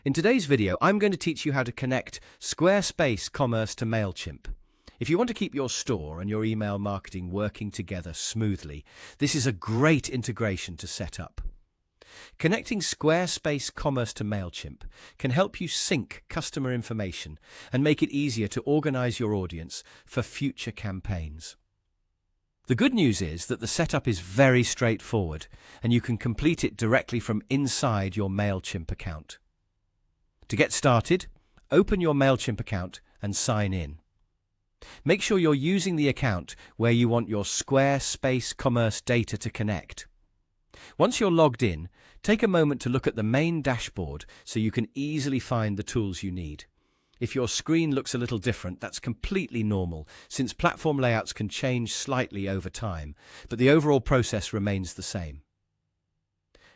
In today's video, I'm going to teach you how to connect Squarespace Commerce to Mailchimp. If you want to keep your store and your email marketing working together smoothly, this is a great integration to set up. Connecting Squarespace Commerce to Mailchimp can help you sync customer information and make it easier to organize your audience for future campaigns. The good news is that the setup is very straightforward, and you can complete it directly from inside your Mailchimp account. To get started, open your Mailchimp account and sign in. Make sure you're using the account where you want your Squarespace Commerce data to connect. Once you're logged in, take a moment to look at the main dashboard so you can easily find the tools you need. If your screen looks a little different, that's completely normal, since platform layouts can change slightly over time, but the overall process remains the same.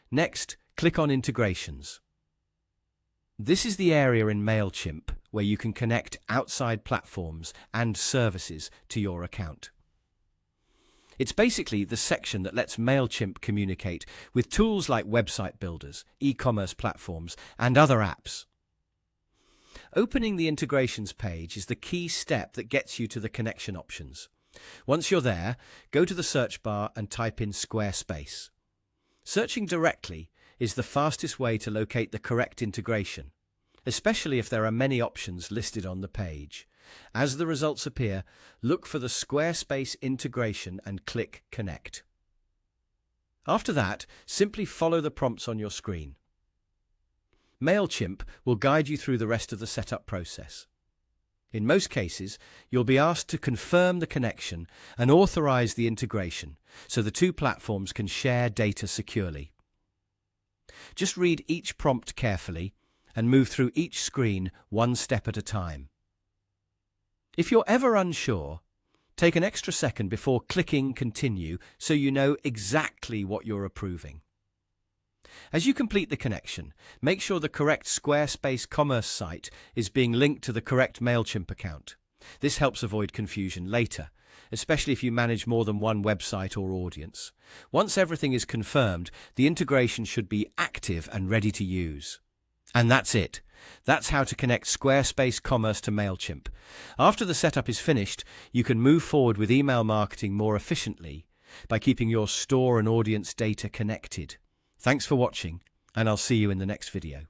Next, click on Integrations. This is the area in Mailchimp where you can connect outside platforms and services to your account. It's basically the section that lets Mailchimp communicate with tools like website builders, e-commerce platforms, and other apps. Opening the integrations page is the key step that gets you to the connection options. Once you're there, go to the search bar and type in Squarespace. Searching directly is the fastest way to locate the correct integration, especially if there are many options listed on the page. As the results appear, look for the Squarespace integration and click Connect. After that, simply follow the prompts on your screen. Mailchimp will guide you through the rest of the setup process. In most cases, you'll be asked to confirm the connection and authorize the integration so the two platforms can share data securely. Just read each prompt carefully and move through each screen one step at a time. If you're ever unsure, take an extra second before clicking Continue so you know exactly what you're approving. As you complete the connection, make sure the correct Squarespace Commerce site is being linked to the correct Mailchimp account. This helps avoid confusion later, especially if you manage more than one website or audience. Once everything is confirmed, the integration should be active and ready to use. And that's it. That's how to connect Squarespace Commerce to Mailchimp. After the setup is finished, you can move forward with email marketing more efficiently by keeping your store and audience data connected. Thanks for watching, and I'll see you in the next video.